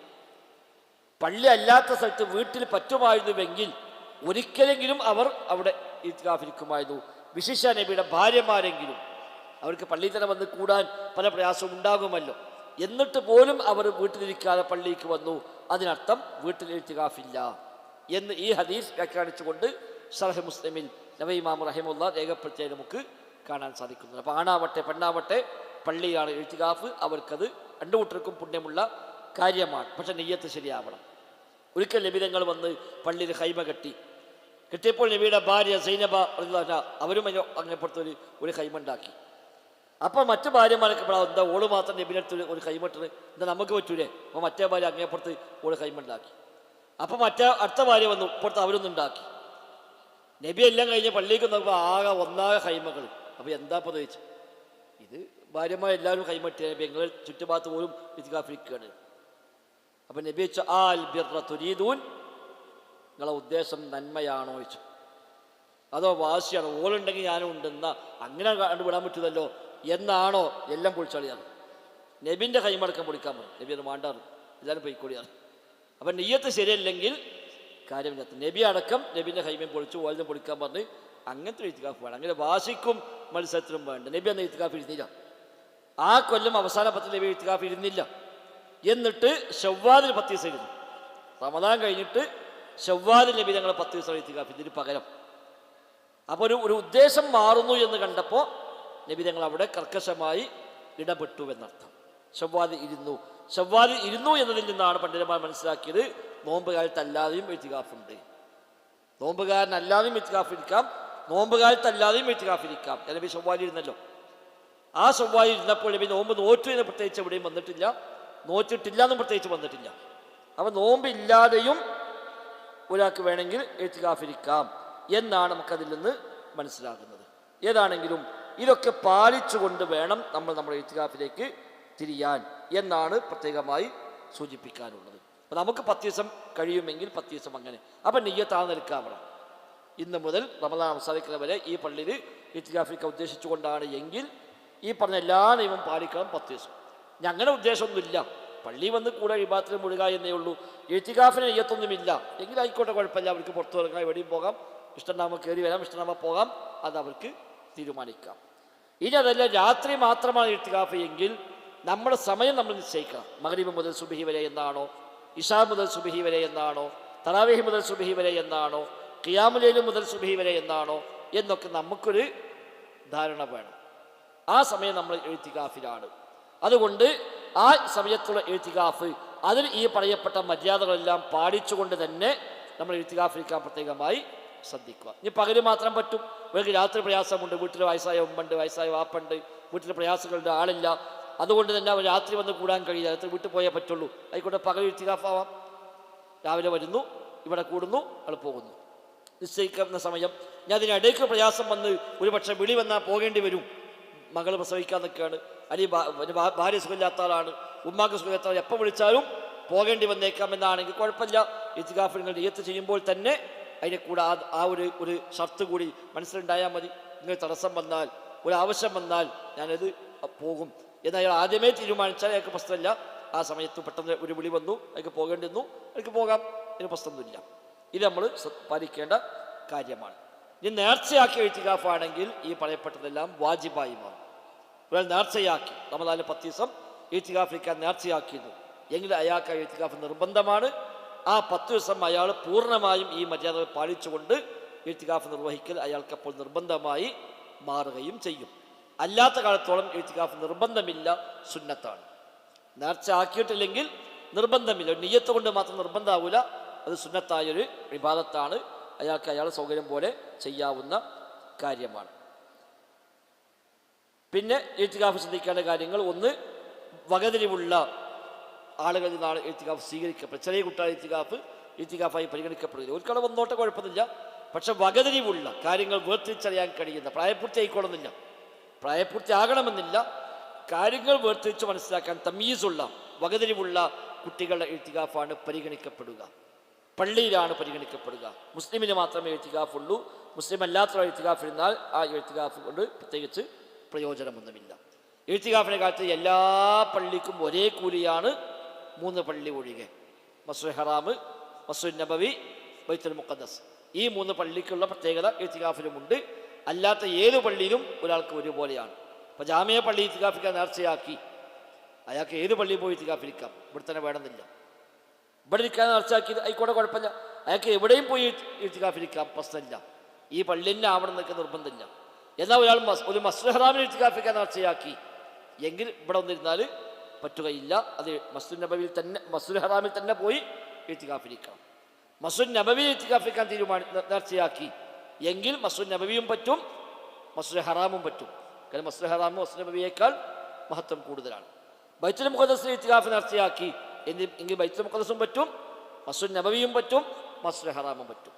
പള്ളി അല്ലാത്ത സ്ഥലത്ത് വീട്ടിൽ പറ്റുമായിരുന്നുവെങ്കിൽ ഒരിക്കലെങ്കിലും അവർ അവിടെ എഴുത്തിക്കാഫിരിക്കുമായിരുന്നു. വിശിഷ്യ നബിയുടെ ഭാര്യമാരെങ്കിലും, അവർക്ക് പള്ളിയിൽ തന്നെ വന്ന് കൂടാൻ പല പ്രയാസവും ഉണ്ടാകുമല്ലോ, എന്നിട്ട് പോലും അവർ വീട്ടിലിരിക്കാതെ പള്ളിക്ക് വന്നു. അതിനർത്ഥം വീട്ടിൽ എഴുത്തിക്കാഫില്ല എന്ന് ഈ ഹദീസ് വ്യാഖ്യാനിച്ചുകൊണ്ട് സഹീഹ് മുസ്ലിമിൽ നബി ഇമാം റഹിമഹുല്ലാഹ് രേഖപ്പെടുത്തിയത് നമുക്ക് കാണാൻ സാധിക്കുന്നത്. അപ്പോൾ ആണാവട്ടെ പെണ്ണാവട്ടെ പള്ളിയാണ് എഴുത്തിക്കാഫ്. അവർക്കത് രണ്ടു കൂട്ടർക്കും പുണ്യമുള്ള കാര്യമാണ്. പക്ഷെ നെയ്യത്ത് ശരിയാവണം. ഒരിക്കൽ നബിതങ്ങൾ വന്ന് പള്ളിയിൽ ഹൈമ കെട്ടിയപ്പോൾ നബിയുടെ ഭാര്യ സൈനബ അവരും അങ്ങേപ്പുറത്ത് ഒരു ഹൈമ ഉണ്ടാക്കി. അപ്പോൾ മറ്റു ഭാര്യമാരൊക്കെ എന്താ ഓള് മാത്രം നബിനടുത്ത് ഒരു ഹൈമട്ടത്, എന്താ നമുക്ക് പറ്റൂലേ? അപ്പോൾ മറ്റേ ഭാര്യ അങ്ങേപ്പുറത്ത് ഓള് ഹൈമ ഉണ്ടാക്കി. അപ്പോൾ അടുത്ത ഭാര്യ വന്നു, ഇപ്പുറത്ത് അവരൊന്നുണ്ടാക്കി. നബി എല്ലാം കഴിഞ്ഞ് പള്ളിക്ക് നോക്കുമ്പോൾ ആകെ ഒന്നാകെ ഹൈമകൾ. അപ്പോൾ എന്താ ഇപ്പോൾ ചോദിച്ചു? ഇത് ഭാര്യമാരെല്ലാവരും കൈമട്ടിയ ഞങ്ങൾ ചുറ്റുഭാഗത്ത് പോലും ഇത്തികാഫിരിക്കുകയാണ്. അപ്പം നബി വെച്ചു ആൽ ബിർറ തുരീദൂൻ, നിങ്ങളെ ഉദ്ദേശം നന്മയാണോ ചോദിച്ചു, അതോ വാശിയാണോ? ഓളുണ്ടെങ്കിൽ ഞാനും ഉണ്ടെന്ന അങ്ങനെ കണ്ടുവിടാൻ പറ്റുമല്ലോ എന്നാണോ? എല്ലാം പൊളിച്ചളിയാണ്. നബിൻ്റെ കൈമടക്കം പൊളിക്കാൻ പറയും. നബി അത് മാണ്ടാറ്, എല്ലാവരും പൊയ്ക്കൊടിയാണ്. അപ്പം നെയ്യത്ത് ശരിയല്ലെങ്കിൽ കാര്യമില്ല. നബി അടക്കം നബിൻ്റെ കൈമയും പൊളിച്ചു ഓലിനും പൊളിക്കാൻ പറഞ്ഞ് അങ്ങനത്തെ ഒരു ഇത്തികാഫ് വേണം. അങ്ങനെ വാശിക്കും മത്സരത്തിനും വേണ്ട. നബി അന്ന് ഇത്തികാഫ് ഇരുന്നില്ല. ആ കൊല്ലം അവസാന 10 നബി ഇത്തികാഫ് ഇരുന്നില്ല. എന്നിട്ട് ശവ്വാലിൽ 10 ദിവസം ഇരുന്നു. റമദാൻ കഴിഞ്ഞിട്ട് ശവ്വാലിൽ നബി ഞങ്ങൾ 10 ദിവസം ഇത്തികാഫ് ഇതിന് പകരം. അപ്പോൾ ഒരു ഉദ്ദേശം മാറുന്നു എന്ന് കണ്ടപ്പോൾ നബി ഞങ്ങൾ അവിടെ കർക്കശമായി ഇടപെട്ടു എന്നർത്ഥം. ശവ്വാലിൽ ഇരുന്നു എന്നതിൽ നിന്നാണ് പണ്ഡിതന്മാർ മനസ്സിലാക്കിയത് നോമ്പുകാലത്തല്ലാതെയും ഇത്തികാഫുണ്ട്. നോമ്പുകാരനല്ലാതെയും ഇത്തികാഫ് ഇരിക്കാം, നോമ്പുകാലത്തല്ലാതെയും ഇത്തികാഫ് ഇരിക്കാം. നബി ശവ്വാലിൽ ഇരുന്നല്ലോ. ആ ശവ്വാലിൽ ഇരുന്നപ്പോൾ നബി നോമ്പ് നോറ്റു എന്ന് പ്രത്യേകിച്ച് എവിടെയും വന്നിട്ടില്ല, നോറ്റിട്ടില്ല എന്നും പ്രത്യേകിച്ച് വന്നിട്ടില്ല. അപ്പം നോമ്പില്ലാതെയും ഒരാൾക്ക് വേണമെങ്കിൽ ഇത്തികാഫ് ഇരിക്കാം എന്നാണ് നമുക്കതിൽ നിന്ന് മനസ്സിലാകുന്നത്. ഏതാണെങ്കിലും ഇതൊക്കെ പാലിച്ചുകൊണ്ട് വേണം നമ്മൾ നമ്മുടെ ഇത്തികാഫിലേക്ക് തിരിയാൻ എന്നാണ് പ്രത്യേകമായി സൂചിപ്പിക്കാനുള്ളത്. അപ്പം നമുക്ക് 10 ദിവസം കഴിയുമെങ്കിൽ 10 ദിവസം അങ്ങനെ. അപ്പം നെയ്യത്താ നിൽക്കാവണം. ഇന്ന് മുതൽ റമദാൻ അവസാനിക്കുന്ന വരെ ഈ പള്ളിയിൽ ഇത്തികാഫിരിക്കാൻ ഉദ്ദേശിച്ചുകൊണ്ടാണ് എങ്കിൽ ഈ പറഞ്ഞ എല്ലാ നിയമവും പാലിക്കണം 10 ദിവസം. ഞങ്ങളുടെ ഉദ്ദേശമൊന്നുമില്ല, പള്ളി വന്ന് കൂടെ ഇബാദത്തിൽ മുഴുക എന്നേ ഉള്ളൂ, ഇത്തികാഫിന് നെയ്യത്തൊന്നുമില്ല എങ്കിൽ ആയിക്കോട്ടെ, കുഴപ്പമില്ല. അവർക്ക് പുറത്തു ഇറങ്ങാം, എവിടെയും പോകാം, ഇഷ്ടണ്ടാകുമ്പോൾ കയറി വരാം, ഇഷ്ടണ്ടാകുമ്പോൾ പോകാം, അത് അവർക്ക് തീരുമാനിക്കാം. ഇനി അതല്ല രാത്രി മാത്രമാണ് ഇത്തികാഫ് എങ്കിൽ നമ്മുടെ സമയം നമ്മൾ നിശ്ചയിക്കണം. മഗ്രിബ് മുതൽ സുബ്ഹി വരെ എന്നാണോ, ഇശാ മുതൽ സുബ്ഹി വരെ എന്നാണോ, തറാവീഹ് മുതൽ സുബ്ഹി വരെ എന്നാണോ, ഖിയാമുൽ ലൈൽ മുതൽ സുബ്ഹി വരെ എന്നാണോ എന്നൊക്കെ നമുക്കൊരു ധാരണ വേണം. ആ സമയം നമ്മൾ ഇത്തികാഫിലാണ്. അതുകൊണ്ട് ആ സമയത്തുള്ള ഇത്തികാഫ് അതിൽ ഈ പറയപ്പെട്ട മര്യാദകളെല്ലാം പാലിച്ചുകൊണ്ട് തന്നെ നമ്മൾ ഇത്തികാഫിരിക്കാൻ പ്രത്യേകമായി ശ്രദ്ധിക്കുക. ഇനി പകല് മാത്രം പറ്റും, ഇവർക്ക് രാത്രി പ്രയാസമുണ്ട്, വീട്ടിൽ വയസ്സായ ഉമ്മണ്ട്, വയസ്സായ വാപ്പുണ്ട്, വീട്ടിൽ പ്രയാസങ്ങളുടെ ആളില്ല, അതുകൊണ്ട് തന്നെ അവർ രാത്രി വന്ന് കൂടാൻ കഴിയില്ല, രാത്രി വീട്ടിൽ പോയേ പറ്റുള്ളൂ. ആയിക്കോട്ടെ, പകൽ ഇത്തികാഫാവാം. രാവിലെ വരുന്നു, ഇവിടെ കൂടുന്നു, അവിടെ പോകുന്നു, നിശ്ചയിക്കുന്ന സമയം. ഞാൻ അതിനിടയ്ക്ക് പ്രയാസം വന്ന് ഒരു പക്ഷേ വിളി വന്നാൽ പോകേണ്ടി വരും, മകൾ പ്രസവിക്കാൻ നിൽക്കുകയാണ്, അല്ലെങ്കിൽ ഭാര്യ സുഖമില്ലാത്ത ആളാണ്, ഉമ്മാക്ക് സുഖമില്ലാത്ത ആൾ, എപ്പോൾ വിളിച്ചാലും പോകേണ്ടി വന്നേക്കാം എന്നാണെങ്കിൽ കുഴപ്പമില്ല. ഇത്തികാഫ് നിങ്ങൾ നിയ്യത്ത് ചെയ്യുമ്പോൾ തന്നെ അതിനെ കൂടെ ആ ഒരു ഷർത്ത് കൂടി മനസ്സിലുണ്ടായാൽ മതി. നിങ്ങൾ തടസ്സം വന്നാൽ, ഒരു ആവശ്യം വന്നാൽ ഞാനത് പോകും എന്ന് അയാൾ ആദ്യമേ തീരുമാനിച്ചാൽ അയാൾക്ക് പ്രശ്നമില്ല. ആ സമയത്ത് പെട്ടെന്ന് ഒരു വിളി വന്നു, അയാൾക്ക് പോകേണ്ടി വന്നു, അയാൾക്ക് പോകാം, ഇതിന് പ്രശ്നമൊന്നുമില്ല. ഇത് നമ്മൾ പാലിക്കേണ്ട കാര്യമാണ്. ഇനി നേർച്ചയാക്കിയ ഇത്തികാഫാണെങ്കിൽ ഈ പറയപ്പെട്ടതെല്ലാം വാജിബായി മാറും. ഒരാൾ നേർച്ചയാക്കി റമദാനിൽ 10 ദിവസം ഇത്തികാഫിരിക്കാൻ നേർച്ചയാക്കിയിരുന്നു എങ്കിൽ അയാൾക്ക് ആ ഇത്തികാഫ് നിർബന്ധമാണ്. ആ 10 ദിവസം അയാൾ പൂർണ്ണമായും ഈ മര്യാദ പാലിച്ചുകൊണ്ട് ഇത്തികാഫ് നിർവഹിക്കൽ അയാൾക്കപ്പോൾ നിർബന്ധമായി മാറുകയും ചെയ്യും. അല്ലാത്ത കാലത്തോളം ഇത്തികാഫ് നിർബന്ധമില്ല, സുന്നത്താണ്. നേർച്ച ആക്കിയിട്ടില്ലെങ്കിൽ നിർബന്ധമില്ല, നിയ്യത്ത് കൊണ്ട് മാത്രം നിർബന്ധമാവില്ല, അത് സുന്നത്തായൊരു ഇബാദത്താണ്. അയാൾക്ക് അയാളുടെ സൗകര്യം പോലെ ചെയ്യാവുന്ന കാര്യമാണ്. പിന്നെ ഇത്തികാഫ് ശ്രദ്ധിക്കേണ്ട കാര്യങ്ങൾ, ഒന്ന് വകതിരിവുള്ള ആളുകളിൽ നിന്നാണ് ഇത്തികാഫ് സ്വീകരിക്കപ്പെടുന്നത്. ചെറിയ കുട്ടികൾ ഇത്തികാഫായി പരിഗണിക്കപ്പെടുന്നത്. ഒരിക്കലും വന്നോട്ടെ, കുഴപ്പമൊന്നുമില്ല. പക്ഷെ വകതിരിവുള്ള കാര്യങ്ങൾ വേർതിരിച്ചറിയാൻ കഴിയുന്ന, പ്രായപൂർത്തി ആയിക്കോളുന്നില്ല, പ്രായപൂർത്തി ആകണമെന്നില്ല, കാര്യങ്ങൾ വേർതിരിച്ച് മനസ്സിലാക്കാൻ തമീസുള്ള വകതിരിവുള്ള കുട്ടികളുടെ ഇത്തികാഫാണ് പരിഗണിക്കപ്പെടുക, പള്ളിയിലാണ് പരിഗണിക്കപ്പെടുക. മുസ്ലിമിന് മാത്രമേ ഇത്തികാഫുള്ളൂ. മുസ്ലിം അല്ലാത്തവർ ഇത്തികാഫ് ഇരുന്നാൽ ആ ഇത്തികാഫ് കൊണ്ട് പ്രത്യേകിച്ച് പ്രയോജനമൊന്നുമില്ല. ഇത്തികാഫിൻ്റെ കാലത്ത് എല്ലാ പള്ളിക്കും ഒരേ കൂലിയാണ്, 3 പള്ളി ഒഴികെ. മസ്ജിദുൽ ഹറാം, മസ്ജിദുൻ നബവി, ബൈത്തുൽ മുഖദ്ദസ്, ഈ 3 പള്ളിക്കുള്ള പ്രത്യേകത ഇത്തികാഫിലുമുണ്ട്. അല്ലാത്ത ഏത് പള്ളിയിലും ഒരാൾക്ക് ഒരുപോലെയാണ്. ഇപ്പോൾ ജാമിയ പള്ളി ഇത്തികാഫിക്കാൻ നേർച്ചയാക്കി, അയാൾക്ക് ഏത് പള്ളിയിൽ പോയി ഇത്തികാഫിരിക്കാം, ഇവിടെ തന്നെ വേണമെന്നില്ല. ഇവിടെ ഇരിക്കാൻ നേർച്ചയാക്കിയത് ആയിക്കോട്ടെ, കുഴപ്പമില്ല, അയാൾക്ക് എവിടെയും പോയി ഇത്തികാഫിരിക്കാം, പ്രശ്നമില്ല. ഈ പള്ളി തന്നെ ആവണം എന്നൊക്കെ നിർബന്ധമില്ല. എന്നാൽ ഒരാൾ ഒരു മസ്ജിദുൽ ഹറാമിൽ ഇത്തികാഫിക്കാൻ നേർച്ചയാക്കി എങ്കിൽ ഇവിടെ വന്നിരുന്നാൽ പറ്റുകയില്ല. അത് മസ്ജിദുൽ നബവിയിൽ തന്നെ, മസ്ജിദുൽ ഹറാമിൽ തന്നെ പോയി ഇത്തികാഫിരിക്കണം. മസ്ജിദുൽ നബവിയിൽ ഇത്തികാഫിക്കാൻ നേർച്ചയാക്കി എങ്കിൽ മസ്ജിദുൽ നബവിയും പറ്റും, മസ്ജിദുൽ ഹറാമും പറ്റും. കാരണം മസ്ജിദുൽ ഹറാമും മസ്ജിദുൽ നബവിയേക്കാൾ മഹത്വം കൂടുതലാണ്. ബൈത്തുൽ മുഖദ്ദസിൽ ഇത്തികാഫ് നേർച്ചയാക്കി എങ്കിൽ ബൈത്തുൽ മുഖദ്ദസും പറ്റും, മസ്ജിദുൽ നബവിയും പറ്റും, മസ്ജിദുൽ ഹറാമും പറ്റും.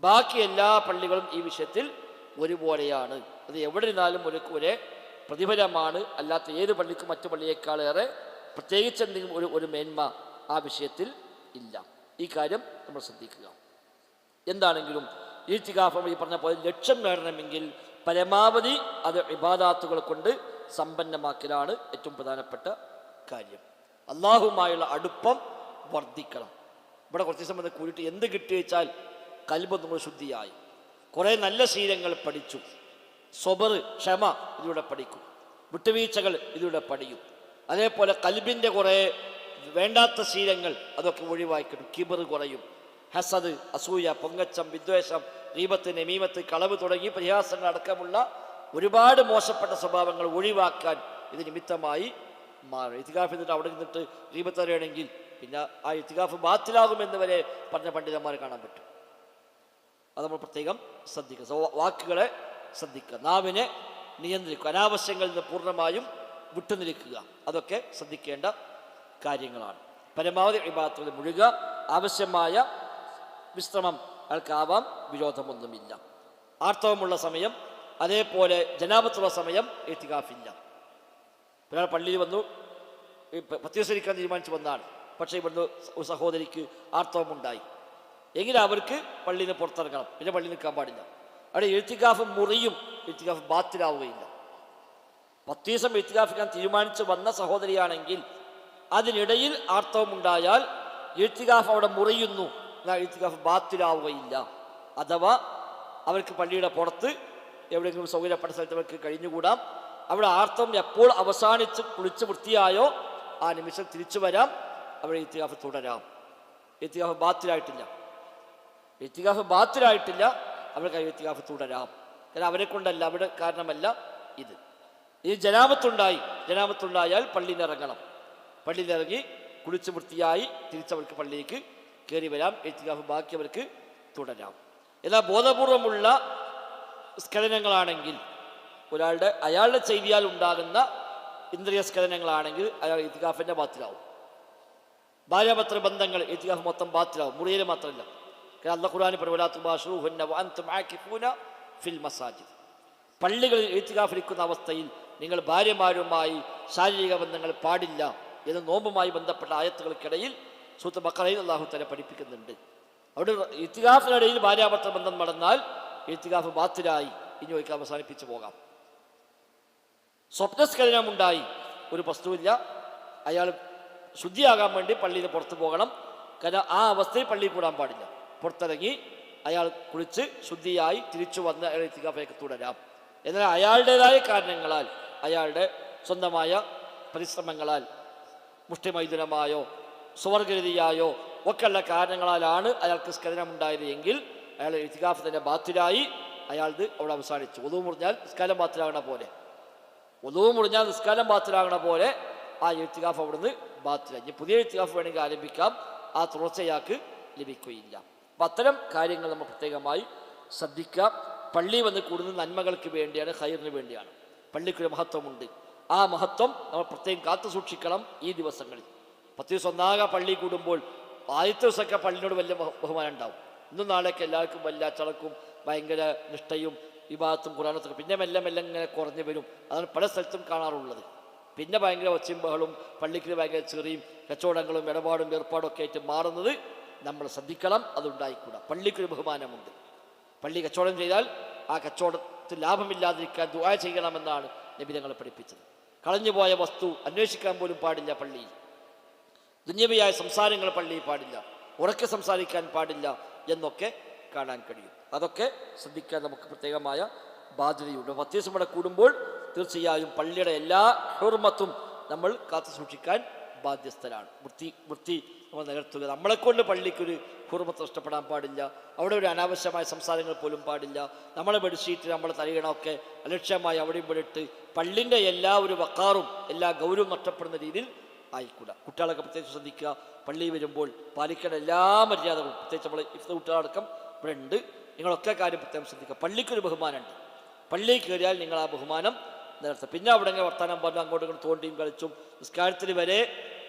ബാക്കി എല്ലാ പള്ളികളും ഈ വിഷയത്തിൽ ഒരുപോലെയാണ്. അത് എവിടെ ഇരുന്നാലും ഒരേ പ്രതിഫലമാണ്. അല്ലാത്ത ഏത് പള്ളിക്കും മറ്റു പള്ളിയേക്കാളേറെ പ്രത്യേകിച്ച് എന്തെങ്കിലും ഒരു മേന്മ ആ വിഷയത്തിൽ ഇല്ല. ഈ കാര്യം നമ്മൾ ശ്രദ്ധിക്കുക. എന്താണെങ്കിലും ഇഅ്തികാഫ് ഈ പറഞ്ഞ പോലെ ലക്ഷ്യം നേടണമെങ്കിൽ പരമാവധി അത് ഇബാദാത്തുകൾ കൊണ്ട് സമ്പന്നമാക്കലാണ് ഏറ്റവും പ്രധാനപ്പെട്ട കാര്യം. അള്ളാഹുമായുള്ള അടുപ്പം വർദ്ധിക്കണം. ഇവിടെ കുറച്ച് സമയത്ത് കൂടിയിട്ട് എന്ത് കിട്ടിയെച്ചാൽ കൽബ് നമ്മൾ ശുദ്ധിയായി, കുറേ നല്ല ശീലങ്ങൾ പഠിച്ചു, സ്വബർ ക്ഷമ ഇതിലൂടെ പഠിക്കും, വിട്ടുവീഴ്ചകൾ ഇതിലൂടെ പഠിക്കും. അതേപോലെ കൽബിൻ്റെ കുറേ വേണ്ടാത്ത ശീലങ്ങൾ അതൊക്കെ ഒഴിവാക്കി കിട്ടും. കിബർ കുറയും, ഹസദ്, അസൂയ, പൊങ്ങച്ചം, വിദ്വേഷം, ഗീബത്ത്, നമീമത്ത്, കളവ് തുടങ്ങി പരിഹാസങ്ങൾ അടക്കമുള്ള ഒരുപാട് മോശപ്പെട്ട സ്വഭാവങ്ങൾ ഒഴിവാക്കാൻ ഇത് നിമിത്തമായി മാറും. ഇത്തികാഫ് എന്നിട്ട് അവിടെ നിന്നിട്ട് ഗീബത്ത് അറിയണമെങ്കിൽ പിന്നെ ആ ഇത്തികാഫ് ബാത്തിലാകുമെന്ന് വരെ പറഞ്ഞ പണ്ഡിതന്മാരെ കാണാൻ പറ്റും. അത് നമ്മൾ പ്രത്യേകം ശ്രദ്ധിക്കുക. വാക്കുകളെ ശ്രദ്ധിക്കുക, നാവിനെ നിയന്ത്രിക്കുക, അനാവശ്യങ്ങളിൽ നിന്ന് പൂർണ്ണമായും വിട്ടുനിൽക്കുക. അതൊക്കെ ശ്രദ്ധിക്കേണ്ട കാര്യങ്ങളാണ്. പരമാവധി ഇബാദത്തുകളിൽ മുഴുകുക. ആവശ്യമായ വിശ്രമം അയാൾക്കാവാം, വിരോധമൊന്നുമില്ല. ആർത്തവമുള്ള സമയം, അതേപോലെ ജനാപത്തുള്ള സമയം ഇഅ്തികാഫില്ല. ഒരാൾ പള്ളിയിൽ വന്നു പത്യൂസരിക്കാൻ തീരുമാനിച്ചു വന്നാണ്, പക്ഷേ ഇവിടുന്ന് ഒരു സഹോദരിക്ക് ആർത്തവമുണ്ടായി എങ്കിൽ അവർക്ക് പള്ളിയിൽ നിന്ന് പുറത്തിറങ്ങണം, പിന്നെ പള്ളിയിൽ നിൽക്കാൻ പാടില്ല. അവിടെ ഇഅ്തികാഫ് മുറിയും, ഇഅ്തികാഫ് ബാത്തിലാവുകയില്ല. 10 ദിവസം ഇഅ്തികാഫിക്കാൻ തീരുമാനിച്ചു വന്ന സഹോദരിയാണെങ്കിൽ അതിനിടയിൽ ആർത്തവമുണ്ടായാൽ ഇഅ്തികാഫ് അവിടെ മുറിയുന്നു, എന്നാൽ ഇഅ്തികാഫ് ബാത്തിലാവുകയില്ല. അഥവാ അവർക്ക് പള്ളിയുടെ പുറത്ത് എവിടെയെങ്കിലും സൗകര്യപ്പെട്ട സ്ഥലത്ത് അവർക്ക് കഴിഞ്ഞുകൂടാം. അവിടെ ആർത്തവം എപ്പോൾ അവസാനിച്ച് കുളിച്ച് വൃത്തിയായോ ആ നിമിഷം തിരിച്ചു വരാം, അവിടെ ഇഅ്തികാഫ് തുടരാം. ഇഅ്തികാഫ് ബാത്തിലായിട്ടില്ല, ഇഅ്തികാഫ് ബാത്തിലായിട്ടില്ല, അവർക്ക് ഇഅ്തികാഫ് തുടരാം. കാരണം അവരെ കൊണ്ടല്ല, അവിടെ കാരണമല്ല ഇത്. ഈ ജനാപത്തുണ്ടായാൽ പള്ളിയിൽ നിന്ന് ഇറങ്ങണം, പള്ളിയിൽ നിന്ന് ഇറങ്ങി കുളിച്ച് വൃത്തിയായി തിരിച്ചവർക്ക് പള്ളിയിലേക്ക് കയറി വരാം. ഇഅ്തികാഫ് ബാക്കി അവർക്ക് തുടരാം. എന്നാൽ ബോധപൂർവമുള്ള സ്ഖലനങ്ങളാണെങ്കിൽ അയാളുടെ ചെയ്തിയാൽ ഉണ്ടാകുന്ന ഇന്ദ്രിയ സ്ഖലനങ്ങളാണെങ്കിൽ അയാൾ ഇഅ്തികാഫിന്റെ ബാത്തിലാവും. ഭാര്യാഭർത്തൃ ബന്ധങ്ങൾ ഇഅ്തികാഫ് മൊത്തം ബാത്തിലാവും, മുറിയിൽ മാത്രമല്ല. കാരണം അല്ലാഹു ഖുർആനിൽ പറഞ്ഞു വലാ തുബാശിറൂഹുന്ന വഅൻതും ആകിഫൂന ഫിൽ മസാജിദ്. പള്ളികളിൽ ഇഅ്തികാഫിരിക്കുന്ന അവസ്ഥയിൽ നിങ്ങൾ ഭാര്യമാരുമായി ശാരീരിക ബന്ധങ്ങൾ പാടില്ല എന്ന് നോമ്പുമായി ബന്ധപ്പെട്ട ആയത്തുകൾക്കിടയിൽ സൂറത്ത് ബഖറയിൽ അല്ലാഹു തആല പഠിപ്പിക്കുന്നുണ്ട്. അവിടെ ഇഅ്തികാഫിനിടയിൽ ഭാര്യാഭർത്തൃ ബന്ധം നടന്നാൽ ഇഅ്തികാഫ് ബാത്തിലായി, ഇനി ഒരിക്കൽ അവസാനിപ്പിച്ചു പോകാം. സ്വപ്നസ്ഖലനമുണ്ടായി, ഒരു വസ്തുവില്ല, അയാൾ ശുദ്ധിയാകാൻ വേണ്ടി പള്ളിയിൽ നിന്ന് പുറത്തു പോകണം. കാരണം ആ അവസ്ഥയിൽ പള്ളിയിൽ കൂടാൻ പാടില്ല. പുറത്തിറങ്ങി അയാൾ കുളിച്ച് ശുദ്ധിയായി തിരിച്ചു വന്ന് അയാൾ ഇഅ്തികാഫിലേക്ക് തുടരാം. എന്നാൽ അയാളുടേതായ കാരണങ്ങളാൽ, അയാളുടെ സ്വന്തമായ പരിശ്രമങ്ങളാൽ, മുഷ്ടിമൈഥുനമായോ സുവർഗരീതിയായോ ഒക്കെയുള്ള കാരണങ്ങളാലാണ് അയാൾക്ക് സ്ഖലനമുണ്ടായത് എങ്കിൽ അയാൾ ഇഅ്തികാഫ് തന്നെ ബാത്തിലായി, അയാൾക്ക് അവിടെ അവസാനിച്ചു. ഒതു മുറിഞ്ഞാൽ നിസ്കാരം ബാത്തിലാകണ പോലെ, നിസ്കാരം ബാത്തിലാകണ പോലെ ആ ഇഅ്തികാഫ് അവിടുന്ന് ബാത്തിലായി. ഇനി പുതിയ ഇഅ്തികാഫ് വേണമെങ്കിൽ ആരംഭിക്കാം, ആ തുടർച്ചയാൾക്ക് ലഭിക്കുകയില്ല. അപ്പം അത്തരം കാര്യങ്ങൾ നമ്മൾ പ്രത്യേകമായി ശ്രദ്ധിക്കാം. പള്ളി വന്ന് കൂടുന്നത് നന്മകൾക്ക് വേണ്ടിയാണ്, ഖൈറിന് വേണ്ടിയാണ്. പള്ളിക്കൊരു മഹത്വമുണ്ട്. ആ മഹത്വം നമ്മൾ പ്രത്യേകം കാത്തു സൂക്ഷിക്കണം. ഈ ദിവസങ്ങളിൽ 10 ദിവസം ഒന്നാകെ പള്ളി കൂടുമ്പോൾ ആദ്യത്തെ ദിവസമൊക്കെ പള്ളിയോട് വലിയ ബഹുമാനം ഉണ്ടാവും. ഇന്നും നാളെയൊക്കെ എല്ലാവർക്കും വലിയ ചടക്കും ഭയങ്കര നിഷ്ഠയും ഇബാദത്തും ഖുർആനൊക്കെ പിന്നെ മെല്ലെ ഇങ്ങനെ കുറഞ്ഞു വരും. അതാണ് പല സ്ഥലത്തും കാണാറുള്ളത്. പിന്നെ ഭയങ്കര ഒച്ചയും ബഹളും, പള്ളിക്ക് ഭയങ്കര ചെറിയും കച്ചവടങ്ങളും ഇടപാടും ഏർപ്പാടും ഒക്കെ ആയിട്ട് മാറുന്നത് നമ്മൾ ശ്രദ്ധിക്കണം. അതുണ്ടായിക്കൂടാ. പള്ളിക്കൊരു ബഹുമാനമുണ്ട്. പള്ളി കച്ചവടം ചെയ്താൽ ആ കച്ചവടത്തിൽ ലാഭമില്ലാതിരിക്കാൻ ദുആ ചെയ്യണമെന്നാണ് നബി തങ്ങൾ പഠിപ്പിച്ചത്. കളഞ്ഞുപോയ വസ്തു അന്വേഷിക്കാൻ പോലും പാടില്ല പള്ളിയിൽ. ദുന്യവിയായ സംസാരങ്ങൾ പള്ളിയിൽ പാടില്ല, ഉറക്കെ സംസാരിക്കാൻ പാടില്ല എന്നൊക്കെ കാണാൻ കഴിയും. അതൊക്കെ ശ്രദ്ധിക്കാൻ നമുക്ക് പ്രത്യേകമായ ബാധ്യതയുണ്ട്. 10 ദിവസം ഇവിടെ കൂടുമ്പോൾ തീർച്ചയായും പള്ളിയുടെ എല്ലാ ഹുർമത്തും നമ്മൾ കാത്തു സൂക്ഷിക്കാൻ ബാധ്യസ്ഥരാണ്. വൃത്തി നമ്മൾ നിലനിർത്തുക. നമ്മളെക്കൊണ്ട് പള്ളിക്കൊരു ഹുർമത്ത് നഷ്ടപ്പെടാൻ പാടില്ല. അവിടെ ഒരു അനാവശ്യമായ സംസാരങ്ങൾ പോലും പാടില്ല. നമ്മളെ ബെഡ്ഷീറ്റ്, നമ്മളെ തലയിണമൊക്കെ അലക്ഷ്യമായി അവിടെയും ഇവിടെ ഇട്ട് പള്ളിൻ്റെ എല്ലാ ഒരു വക്കാറും എല്ലാ ഗൗരവവും നഷ്ടപ്പെടുന്ന രീതിയിൽ ആയിക്കൂടാ. കുട്ടികളൊക്കെ പ്രത്യേകിച്ച് ശ്രദ്ധിക്കുക. പള്ളി വരുമ്പോൾ പാലിക്കേണ്ട എല്ലാ മര്യാദകളും, പ്രത്യേകിച്ച് നമ്മൾ ഇഫ്താർ കുട്ടികളടക്കം ഇവിടെ ഉണ്ട്, നിങ്ങളൊക്കെ കാര്യം പ്രത്യേകം ശ്രദ്ധിക്കുക. പള്ളിക്കൊരു ബഹുമാനമുണ്ട്. പള്ളിയിൽ കയറിയാൽ നിങ്ങൾ ആ ബഹുമാനം നിലനിർത്തുക. പിന്നെ അവിടെ വർത്താനം പറഞ്ഞു അങ്ങോട്ടും ഇങ്ങോട്ട് തോണ്ടിയും കളിച്ചും നിസ്കാരത്തിൽ വരെ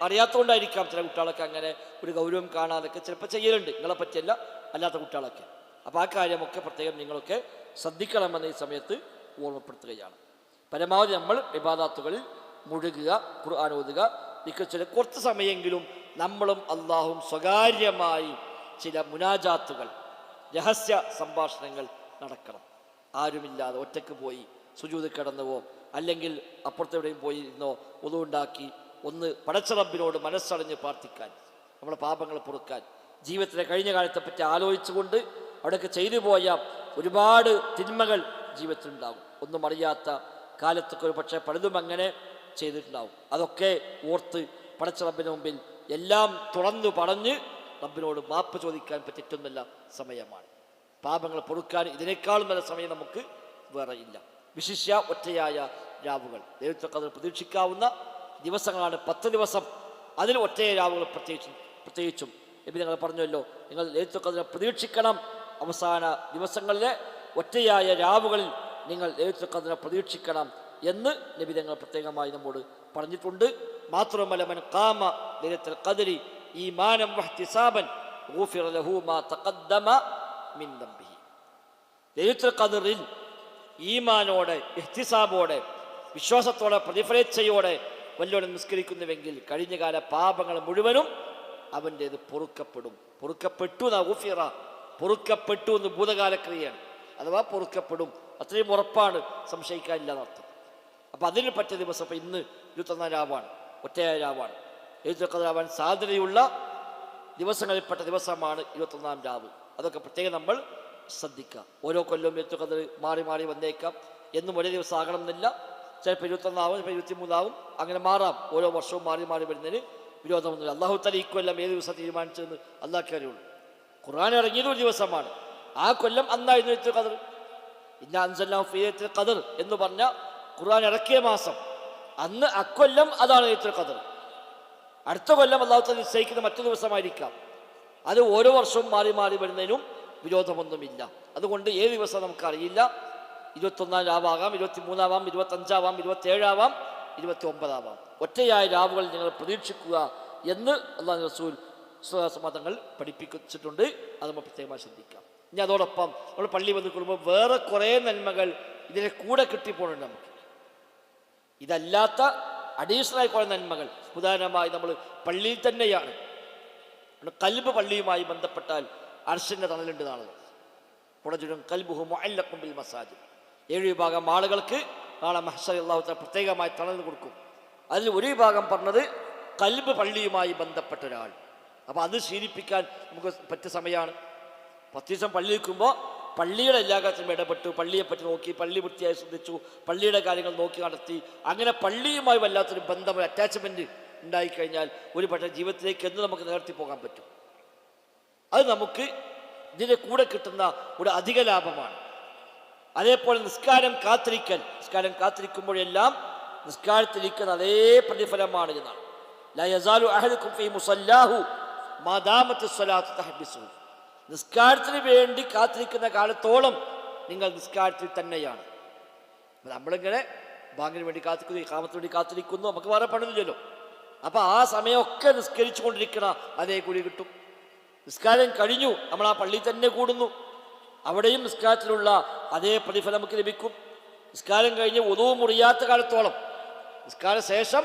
അറിയാത്തതുകൊണ്ടായിരിക്കാം ചില കുട്ടികളൊക്കെ അങ്ങനെ ഒരു ഗൗരവം കാണാതൊക്കെ ചിലപ്പോൾ ചെയ്യലുണ്ട്. നിങ്ങളെ പറ്റിയല്ല, അല്ലാത്ത കുട്ടികളൊക്കെ. അപ്പോൾ ആ കാര്യമൊക്കെ പ്രത്യേകം നിങ്ങളൊക്കെ ശ്രദ്ധിക്കണമെന്ന് ഈ സമയത്ത് ഓർമ്മപ്പെടുത്തുകയാണ്. പരമാവധി നമ്മൾ ഇബാദത്തുകളിൽ മുഴുകുക, ഖുർആൻ ഓതുക, ദിക്ർ ചൊല്ലുക. കുറച്ച് സമയമെങ്കിലും നമ്മളും അള്ളാഹും സ്വകാര്യമായി ചില മുനാജാത്തുകൾ, രഹസ്യ സംഭാഷണങ്ങൾ നടക്കണം. ആരുമില്ലാതെ ഒറ്റയ്ക്ക് പോയി സുജൂദ് കിടന്നുവോ അല്ലെങ്കിൽ അപ്പുറത്തെവിടെയും പോയി ഇരുന്നോ ഒന്നുണ്ടാക്കി ഒന്ന് പടച്ച റബ്ബിനോട് മനസ്സറിഞ്ഞ് പ്രാർത്ഥിക്കാൻ, നമ്മളെ പാപങ്ങൾ പൊറുക്കാൻ, ജീവിതത്തിലെ കഴിഞ്ഞ കാലത്തെപ്പറ്റി ആലോചിച്ചുകൊണ്ട് അവിടെയൊക്കെ ചെയ്തു പോയ ഒരുപാട് തിന്മകൾ ജീവിതത്തിലുണ്ടാകും. ഒന്നും അറിയാത്ത കാലത്തൊക്കെ ഒരു പക്ഷേ പലതും അങ്ങനെ ചെയ്തിട്ടുണ്ടാവും. അതൊക്കെ ഓർത്ത് പടച്ച റബ്ബിന് മുമ്പിൽ എല്ലാം തുറന്നു പറഞ്ഞ് റബ്ബിനോട് മാപ്പ് ചോദിക്കാൻ പറ്റുന്നില്ല സമയമാണ്. പാപങ്ങൾ പൊറുക്കാൻ ഇതിനേക്കാളും നല്ല സമയം നമുക്ക് വേറെ ഇല്ല. വിശിഷ്യ ഒറ്റയായ രാവുകൾ, ലൈലത്തുൽ ഖദ്ർ പ്രതീക്ഷിക്കാവുന്ന ദിവസങ്ങളാണ് 10 ദിവസം. അതിൽ ഒറ്റയായ രാവുകൾ പ്രത്യേകിച്ചും നബി നിങ്ങൾ പറഞ്ഞല്ലോ, നിങ്ങൾ ലൈലത്തുൽ ഖദ്ർ പ്രതീക്ഷിക്കണം. അവസാന ദിവസങ്ങളിലെ ഒറ്റയായ രാവുകളിൽ നിങ്ങൾ ലൈലത്തുൽ ഖദ്ർ പ്രതീക്ഷിക്കണം എന്ന് നബി തങ്ങൾ പ്രത്യേകമായി നമ്മോട് പറഞ്ഞിട്ടുണ്ട്. മാത്രമല്ല, മൻ ഖാമ ലൈലത്തുൽ ഖദ്രി ഈമാനൻ വഹ്തിസാബൻ ഗുഫിറ ലഹു മാ തഖദ്ദമ മിൻ ദംബിഹി. ലൈലത്തുൽ ഖദ്റിൽ ഈമാനോടെ, ഇഹ്തിസാബോടെ, വിശ്വാസത്തോടെ, പ്രതിഫലേച്ഛയോടെ വല്ലോണം നിസ്കരിക്കുന്നുവെങ്കിൽ കഴിഞ്ഞകാല പാപങ്ങൾ മുഴുവനും അവൻ്റേത് പൊറുക്കപ്പെടും. പൊറുക്കപ്പെട്ടു എന്ന് ഭൂതകാലക്രിയയാണ്, അഥവാ പൊറുക്കപ്പെടും. അത്രയും ഉറപ്പാണ്, സംശയിക്കാനില്ല എന്നർത്ഥം. അപ്പം അതിന് പറ്റിയ ദിവസം ഇപ്പം ഇന്ന് 21 രാവാണ്, ഒറ്റയായ രാവാണ്. ലൈലത്തുൽ ഖദ്ർ ആവാൻ സാധ്യതയുള്ള ദിവസങ്ങളിൽപ്പെട്ട ദിവസമാണ് 21 രാവ്. അതൊക്കെ പ്രത്യേകം നമ്മൾ ശ്രദ്ധിക്കുക. ഓരോ കൊല്ലവും ലൈലത്തുൽ ഖദ്ർ മാറി മാറി വന്നേക്കാം. എന്നും ഒരേ ദിവസം ആകണം എന്നില്ല. ചിലപ്പോൾ 21 ആവും, ചിലപ്പോൾ 23 ആവും, അങ്ങനെ മാറാം. ഓരോ വർഷവും മാറി മാറി വരുന്നതിന് വിരോധമൊന്നുമില്ല. അള്ളാഹു തആല ഈ കൊല്ലം ഏത് ദിവസം തീരുമാനിച്ചതെന്ന് അള്ളാഹ്ക്കേ അറിയുള്ളൂ. ഖുർആൻ ഇറങ്ങിയത് ഒരു ദിവസമാണ്, ആ കൊല്ലം അന്നായിരുന്നു ലൈലത്തുൽ ഖദ്ർ. ഇന്നാ അൻസൽനാഹു ഫീ ലൈലത്തുൽ ഖദ്ർ എന്ന് പറഞ്ഞ ഖുർആൻ ഇറക്കിയ മാസം, അന്ന് അക്കൊല്ലം അതാണ് ലൈലത്തുൽ ഖദ്ർ. അടുത്ത കൊല്ലം അള്ളാഹു തആല നിശ്ചയിക്കുന്ന മറ്റു ദിവസമായിരിക്കാം. അത് ഓരോ വർഷവും മാറി മാറി വരുന്നതിനും വിരോധമൊന്നുമില്ല. അതുകൊണ്ട് ഏത് ദിവസം നമുക്കറിയില്ല. 21 രാവാകാം, 23 ആവാം, 25 ആവാം, 27 ആവാം, 29 ആവാം. ഒറ്റയായ രാവുകൾ നിങ്ങൾ പ്രതീക്ഷിക്കുക എന്ന് അല്ലാഹു റസൂൽ തങ്ങൾ പഠിപ്പിച്ചിട്ടുണ്ട്. അത് നമ്മൾ പ്രത്യേകമായി ശ്രദ്ധിക്കാം. ഇനി അതോടൊപ്പം നമ്മൾ പള്ളി വന്ന് കൂടുമ്പോൾ വേറെ കുറേ നന്മകൾ ഇതിനെ കൂടെ കിട്ടിപ്പോണുണ്ട് നമുക്ക്. ഇതല്ലാത്ത അഡീഷണലായി കുറേ നന്മകൾ. ഉദാഹരണമായി നമ്മൾ പള്ളിയിൽ തന്നെയാണ്, ഖൽബ് പള്ളിയുമായി ബന്ധപ്പെട്ടാൽ അർശിൻ്റെ തണലുണ്ട് നാളെ. ഉടജുരും ഖൽബുഹു മുഅല്ലഖും ബിൽ മസാജിദ്. 7 വിഭാഗം ആളുകൾക്ക് നാളെ മഹ്ശറിൽ അല്ലാഹു തആല പ്രത്യേകമായി തണൽ കൊടുക്കും. അതിൽ ഒരു വിഭാഗം പറഞ്ഞത് ഖൽബ് പള്ളിയുമായി ബന്ധപ്പെട്ട ഒരാൾ. അപ്പോൾ അത് ശീലിപ്പിക്കാൻ നമുക്ക് പറ്റിയ സമയമാണ്. 10 ദിവസം പള്ളി നിൽക്കുമ്പോൾ പള്ളിയുടെ എല്ലാ കാര്യത്തിലും ഇടപെട്ടു, പള്ളിയെപ്പറ്റി നോക്കി, പള്ളി വൃത്തിയായി ശ്രദ്ധിച്ചു, പള്ളിയുടെ കാര്യങ്ങൾ നോക്കി നടത്തി. അങ്ങനെ പള്ളിയുമായി വല്ലാത്തൊരു ബന്ധം, ഒരു അറ്റാച്ച്മെൻറ്റ് ഉണ്ടായിക്കഴിഞ്ഞാൽ ഒരു പക്ഷേ ജീവിതത്തിലേക്ക് എന്ന് നമുക്ക് നിലനിർത്തി പോകാൻ പറ്റും. അത് നമുക്ക് ഇതിൻ്റെ കൂടെ കിട്ടുന്ന ഒരു അധിക ലാഭമാണ്. അതേപോലെ നിസ്കാരം കാത്തിരിക്കുമ്പോഴെല്ലാം നിസ്കാരത്തിരിക്കുന്ന അതേ പ്രതിഫലമാണ് എന്നാണ്. ലാ യസാലു അഹദുക്കും ഫീ മുസല്ലാഹു മാ ദാമത്തിസ് സ്വലാത്തു തഹ്ബിസുഹു. നിസ്കാരത്തിന് വേണ്ടി കാത്തിരിക്കുന്ന കാലത്തോളം നിങ്ങൾ നിസ്കാരത്തിൽ തന്നെയാണ്. നമ്മളിങ്ങനെ ബാങ്കിന് വേണ്ടി കാത്തിരിക്കുന്നു, ഇഖാമത്തിന് വേണ്ടി കാത്തിരിക്കുന്നു, നമുക്ക് വേറെ പണിയില്ലല്ലോ. അപ്പം ആ സമയമൊക്കെ നിസ്കരിച്ചു കൊണ്ടിരിക്കണ അതേ കൂലി കിട്ടും. നിസ്കാരം കഴിഞ്ഞു, നമ്മൾ ആ പള്ളിയിൽ തന്നെ കൂടുന്നു, അവിടെയും നിസ്കാരത്തിലുള്ള അതേ പ്രതിഫലം നമുക്ക് ലഭിക്കും. നിസ്കാരം കഴിഞ്ഞ് ഒതു മുറിയാത്ത കാലത്തോളം, നിസ്കാര ശേഷം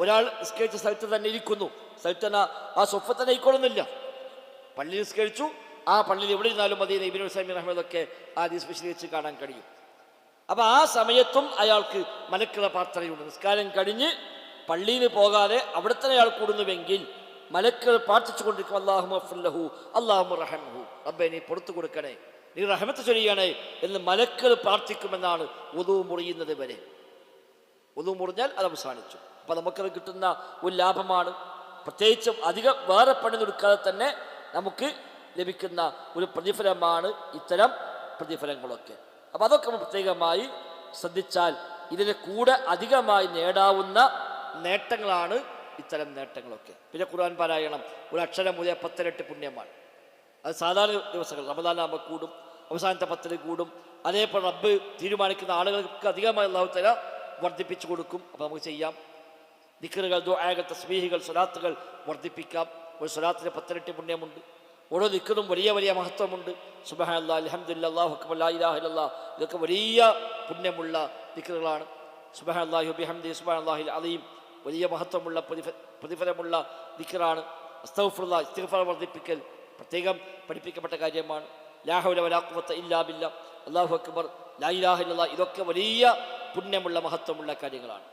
ഒരാൾ നിസ്കരിച്ച സ്ഥലത്ത് തന്നെ ഇരിക്കുന്നു, സ്ഥലത്ത് തന്നെ ആ സ്വത്ത് തന്നെ ഇരിക്കണമെന്നില്ല. പള്ളി നിസ്കരിച്ചു, ആ പള്ളിയിൽ എവിടെ ഇരുന്നാലും മതി. ഇബ്നു ഉസൈമീൻ റഹ്മത്തുള്ളാഹിയൊക്കെ ആ ഹദീസ് വിശദീകരിച്ച് കാണാൻ കഴിയും. അപ്പം ആ സമയത്തും അയാൾക്ക് മലക്കുകളുടെ പ്രാർത്ഥനയുണ്ട്. നിസ്കാരം കഴിഞ്ഞ് പള്ളിയിൽ പോകാതെ അവിടെ തന്നെ അയാൾ കൂടുന്നുവെങ്കിൽ മലക്കുകൾ പ്രാർത്ഥിച്ചു കൊണ്ടിരിക്കും, അല്ലാഹുമ്മ ഗ്ഫിർ ലഹു അല്ലാഹുമ്മ റഹ്മഹു, റബ്ബേ നീ പുറത്തു കൊടുക്കണേ, നീ റഹ്മത്ത് ചൊരിയണേ എന്ന് മലക്കുകൾ പ്രാർത്ഥിക്കുമെന്നാണ് വുദു മുറിയുന്നത് വരെ. വുദു മുറിഞ്ഞാൽ അത് അവസാനിച്ചു. അപ്പം നമുക്കത് കിട്ടുന്ന ഒരു ലാഭമാണ്. പ്രത്യേകിച്ചും അധികം വേറെ പണി കൊടുക്കാതെ തന്നെ നമുക്ക് ലഭിക്കുന്ന ഒരു പ്രതിഫലമാണ് ഇത്തരം പ്രതിഫലങ്ങളൊക്കെ. അപ്പം അതൊക്കെ നമ്മൾ പ്രത്യേകമായി ശ്രദ്ധിച്ചാൽ ഇതിന് കൂടെ അധികമായി നേടാവുന്ന നേട്ടങ്ങളാണ് ഇത്തരം നേട്ടങ്ങളൊക്കെ. പിന്നെ ഖുർആൻ പാരായണം ഒരു അക്ഷരം മുതൽ 10 ഇരട്ടി പുണ്യമാണ്. അത് സാധാരണ ദിവസങ്ങൾ റമദാനാകുമ്പോൾ കൂടും, അവസാനത്തെ 10 കൂടും. അതേപോലെ റബ്ബ് തീരുമാനിക്കുന്ന ആളുകൾക്ക് അധികമായി അല്ലാഹു തആല വർദ്ധിപ്പിച്ചു കൊടുക്കും. അപ്പോൾ നമുക്ക് ചെയ്യാം. ദിക്റുകൾ, ദുആകൾ, തസ്ബീഹുകൾ, സ്വലാത്തുകൾ വർദ്ധിപ്പിക്കാം. ഒരു സ്വലാത്തിന് 10 ഇരട്ടി പുണ്യമുണ്ട്. ഓരോ ദിക്റും വലിയ വലിയ മഹത്വമുണ്ട്. സുബ്ഹാനല്ലാഹ്, അൽഹംദുലില്ലാഹ്, അല്ലാഹു അക്ബർ, ലാ ഇലാഹ ഇല്ലല്ലാഹ്, ഇതൊക്കെ വലിയ പുണ്യമുള്ള ദിക്റുകളാണ്. സുബ്ഹാനല്ലാഹി വബിഹംദിഹി സുബ്ഹാനല്ലാഹിൽ അലീം. വലിയ മഹത്വമുള്ള പ്രതിഫലമുള്ള ദിക്റാണ്. അസ്തഗ്ഫിറുല്ലാഹ്, ഇസ്തിഗ്ഫാർ വർദ്ധിപ്പിക്കൽ പ്രത്യേകം പഠിപ്പിക്കപ്പെട്ട കാര്യമാണ്. ലാ ഹൗല വലാ ഖുവത ഇല്ലാ ബില്ലാഹ്, അല്ലാഹു അക്ബർ, ലാ ഇലാഹ ഇല്ലല്ലാഹ്, ഇതൊക്കെ വലിയ പുണ്യമുള്ള മഹത്വമുള്ള കാര്യങ്ങളാണ്.